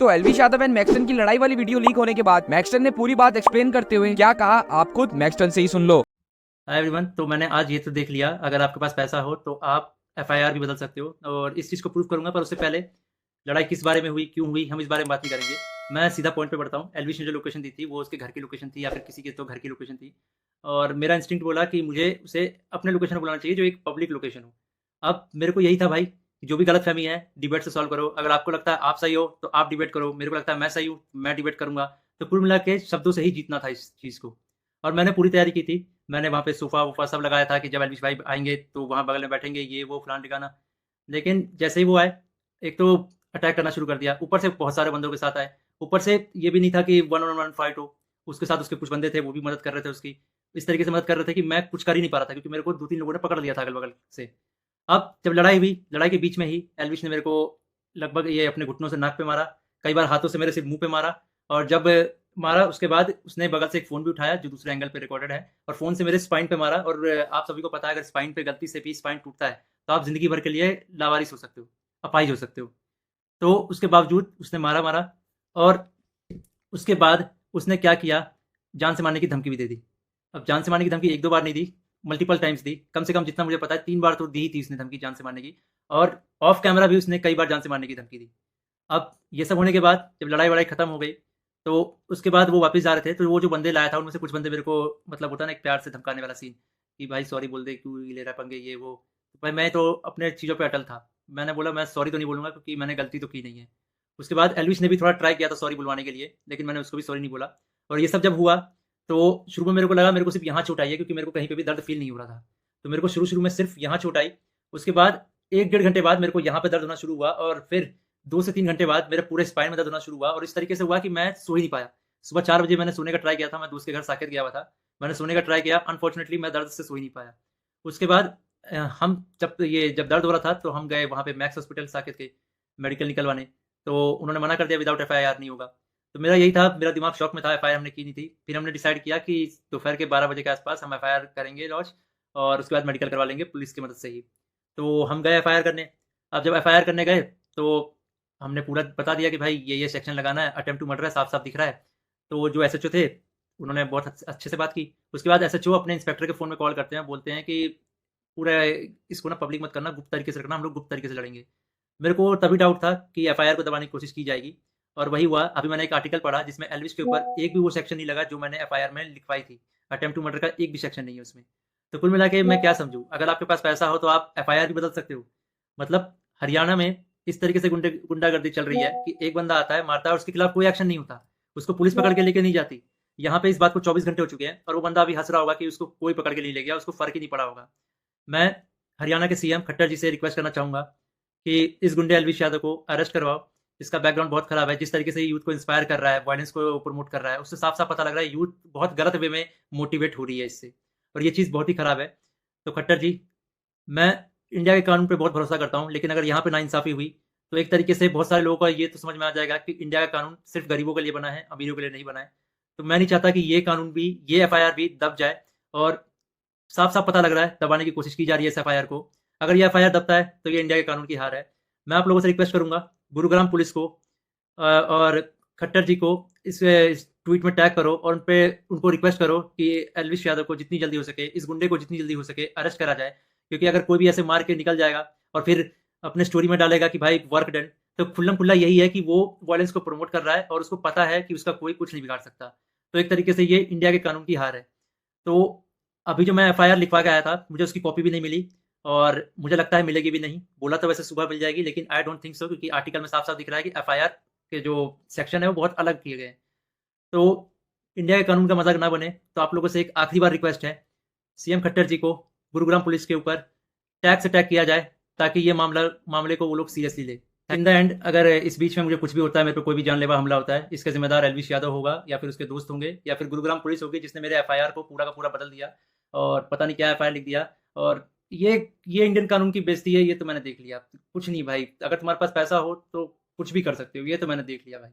तो Elvish Yadav and Maxton की लड़ाई वाली वीडियो लीक होने के बाद मैक्सटन ने पूरी बात एक्सप्लेन करते हुए क्या कहा, आप खुद मैक्सटन से ही सुन लो। हाय एवरीवन, तो मैंने आज ये तो देख लिया, अगर आपके पास पैसा हो तो आप एफआईआर भी बदल सकते हो और इस चीज़ को प्रूव करूंगा। पर उससे पहले लड़ाई किस बारे में हुई, क्यों हुई, हम इस बारे में बात नहीं करेंगे। मैं सीधा पॉइंट पे बढ़ता हूँ। एल्विश ने जो लोकेशन दी थी वो उसके घर की लोकेशन थी या फिर किसी के तो घर की लोकेशन थी, और मेरा इंस्टिंक्ट बोला कि मुझे उसे अपने लोकेशन पर बुलाना चाहिए जो एक पब्लिक लोकेशन हो। अब मेरे को यही था भाई कि जो भी गलतफहमी है डिबेट से सॉल्व करो। अगर आपको लगता है आप सही हो तो आप डिबेट करो, मेरे को लगता है मैं सही हूँ मैं डिबेट करूंगा। तो कुल मिला के शब्दों से ही जीतना था इस चीज़ को, और मैंने पूरी तैयारी की थी। मैंने वहाँ पे सोफ़ा-वोफ़ा सब लगाया था कि जब एल्विश भाई आएँगे तो वहाँ बगल में बैठेंगे, ये वो फलाना-ढिकाना। लेकिन जैसे ही वो आए, एक तो अटैक करना शुरू कर दिया, ऊपर से बहुत सारे बंदों के साथ आए। ऊपर से ये भी नहीं था कि वन ऑन वन फाइट हो, उसके साथ उसके कुछ बंदे थे, वो भी मदद कर रहे थे उसकी। इस तरीके से मदद कर रहे थे कि मैं कुछ कर ही नहीं पा रहा था, क्योंकि मेरे को 2-3 लोगों ने पकड़ लिया था अगल-बगल से। अब जब लड़ाई हुई, लड़ाई के बीच में ही एल्विश ने मेरे को लगभग ये अपने घुटनों से नाक पे मारा, कई बार हाथों से मेरे सिर मुँह पे मारा, और जब मारा उसके बाद उसने बगल से एक फ़ोन भी उठाया जो दूसरे एंगल पे रिकॉर्डेड है, और फ़ोन से मेरे स्पाइन पे मारा। और आप सभी को पता है अगर स्पाइन पे गलती से भी स्पाइन टूटता है, तो आप ज़िंदगी भर के लिए लावारिस हो सकते हो, अपाहिज हो सकते हो। तो उसके बावजूद उसने मारा, और उसके बाद उसने क्या किया, जान से मारने की धमकी भी दे दी। अब जान से मारने की धमकी 1-2 बार नहीं दी, मल्टीपल टाइम्स दी। कम से कम जितना मुझे पता है 3 बार तो दी ही थी उसने धमकी जान से मारने की, और ऑफ कैमरा भी उसने कई बार जान से मारने की धमकी दी। अब ये सब होने के बाद जब लड़ाई-वड़ाई खत्म हो गई, तो उसके बाद वो वापस जा रहे थे, तो वो जो बंदे लाया था उनमें से कुछ बंदे मेरे को, मतलब होता है ना एक प्यार से धमकाने वाला सीन, कि भाई सॉरी बोल दे, क्यों ले रहा है पंगे, ये वो। भाई मैं तो अपने चीज़ों पे अटल था। मैंने बोला मैं सॉरी तो नहीं बोलूँगा क्योंकि मैंने गलती तो की नहीं है। उसके बाद एल्विश ने भी थोड़ा ट्राई किया था सॉरी बुलवाने के लिए, लेकिन मैंने उसको भी सॉरी नहीं बोला। और ये सब जब हुआ, तो शुरू में मेरे को लगा मेरे को सिर्फ़ यहाँ चोट आई है, क्योंकि मेरे को कहीं पे भी दर्द फ़ील नहीं हो रहा था। तो मेरे को शुरू-शुरू में सिर्फ़ यहाँ चोट आई। उसके बाद 1 डेढ़ घंटे बाद मेरे को यहाँ पे दर्द होना शुरू हुआ, और फिर 2 से 3 घंटे बाद मेरे पूरे स्पाइन में दर्द होना शुरू हुआ, और इस तरीके से हुआ कि मैं सो ही नहीं पाया। सुबह 4 बजे मैंने सोने का ट्राई किया था, मैं दोस्त के घर साकेत गया हुआ था। मैंने सोने का ट्राई किया, अनफॉर्चुनेटली मैं दर्द से सो ही नहीं पाया। उसके बाद हम जब दर्द हो रहा था तो हम गए वहाँ पे मैक्स हॉस्पिटल साकेत के मेडिकल निकलवाने, तो उन्होंने मना कर दिया, विदाउट एफआईआर नहीं होगा। तो मेरा यही था, मेरा दिमाग शॉक में था, एफआईआर हमने की नहीं थी। फिर हमने डिसाइड किया कि दोपहर के 12 बजे के आस-पास हम एफआईआर करेंगे लॉन्च, और उसके बाद मेडिकल करवा लेंगे पुलिस की मदद से ही। तो हम गए एफआईआर करने। अब जब एफआईआर करने गए तो हमने पूरा बता दिया कि भाई ये सेक्शन लगाना है, अटेम्प्ट टू मर्डर है, साफ-साफ दिख रहा है। तो जो एसएचओ थे, उन्होंने बहुत अच्छे से बात की। उसके बाद एसएचओ अपने इंस्पेक्टर के फ़ोन में कॉल करते हैं, बोलते हैं कि पूरा इसको ना पब्लिक मत करना, गुप्त तरीके से रखना, हम लोग गुप्त तरीके से लड़ेंगे। मेरे को तभी डाउट था कि एफआईआर को दबाने की कोशिश की जाएगी, और वही हुआ। अभी मैंने एक आर्टिकल पढ़ा जिसमें एल्विश के ऊपर एक भी वो सेक्शन नहीं लगा जो मैंने एफआईआर में लिखवाई थी। अटेम्प्ट टू मर्डर का एक भी सेक्शन नहीं है उसमें। तो कुल मिला के मैं क्या समझूँ, अगर आपके पास पैसा हो तो आप एफआईआर भी बदल सकते हो। मतलब हरियाणा में इस तरीके से गुंडागर्दी चल रही है कि एक बंदा आता है, मारता है, और उसके खिलाफ कोई एक्शन नहीं होता। उसको पुलिस पकड़ के लेके नहीं जाती। यहाँ पे इस बात को 24 घंटे हो चुके हैं, और वो बंदा अभी हँस रहा होगा कि उसको कोई पकड़ के नहीं ले गया, उसको फ़र्क ही नहीं पड़ा होगा। मैं हरियाणा के सीएम खट्टर जी से रिक्वेस्ट करना चाहूँगा कि इस गुंडे एल्विश यादव को अरेस्ट करवाओ। इसका बैकग्राउंड बहुत खराब है। जिस तरीके से यूथ को इंस्पायर कर रहा है, वायलेंस को प्रमोट कर रहा है, उससे साफ-साफ पता लग रहा है यूथ बहुत गलत वे में मोटिवेट हो रही है इससे, और ये चीज़ बहुत ही खराब है। तो खट्टर जी, मैं इंडिया के कानून पे बहुत भरोसा करता हूँ, लेकिन अगर यहाँ पे नाइंसाफ़ी हुई, तो एक तरीके से बहुत सारे लोगों को ये तो समझ में आ जाएगा कि इंडिया का कानून सिर्फ़ गरीबों के लिए बना है, अमीरों के लिए नहीं बना है। तो मैं नहीं चाहता कि ये कानून भी, ये एफआईआर भी दब जाए, और साफ-साफ पता लग रहा है दबाने की कोशिश की जा रही है इस एफआईआर को। अगर ये एफआईआर दबता है तो ये इंडिया के कानून की हार है। मैं आप लोगों से रिक्वेस्ट करूँगा, गुरुग्राम पुलिस को और खट्टर जी को इस ट्वीट में टैग करो, और उनको रिक्वेस्ट करो कि एल्विश यादव को जितनी जल्दी हो सके, इस गुंडे को जितनी जल्दी हो सके अरेस्ट करा जाए। क्योंकि अगर कोई भी ऐसे मार के निकल जाएगा और फिर अपने स्टोरी में डालेगा कि भाई वर्क डन, तो खुल्लम-खुल्ला यही है कि वो वायलेंस को प्रमोट कर रहा है, और उसको पता है कि उसका कोई कुछ नहीं बिगाड़ सकता। तो एक तरीके से ये इंडिया के कानून की हार है। तो अभी जो मैं एफआईआर लिखवा के आया था, मुझे उसकी कॉपी भी नहीं मिली, और मुझे लगता है मिलेगी भी नहीं। बोला तो वैसे सुबह मिल जाएगी, लेकिन आई डोंट थिंक सो, क्योंकि आर्टिकल में साफ-साफ दिख रहा है कि एफआईआर के जो सेक्शन है वो बहुत अलग किए गए हैं। तो इंडिया के कानून का मज़ाक ना बने, तो आप लोगों से एक आखिरी बार रिक्वेस्ट है, सीएम खट्टर जी को गुरुग्राम पुलिस के ऊपर टैग से टैग किया जाए, ताकि ये मामले को वो लोग सीरियसली लें। इन द एंड अगर इस बीच में मुझे कुछ भी होता है, मेरे पे कोई भी जानलेवा हमला होता है, इसका ज़िम्मेदार एल्विश यादव होगा, या फिर उसके दोस्त होंगे, या फिर गुरुग्राम पुलिस होगी जिसने मेरे एफआईआर को पूरा का पूरा बदल दिया, और पता नहीं क्या एफआईआर लिख दिया। और ये इंडियन कानून की बेइज़्ज़ती है, ये तो मैंने देख लिया। कुछ नहीं भाई, अगर तुम्हारे पास पैसा हो तो कुछ भी कर सकते हो, ये तो मैंने देख लिया भाई।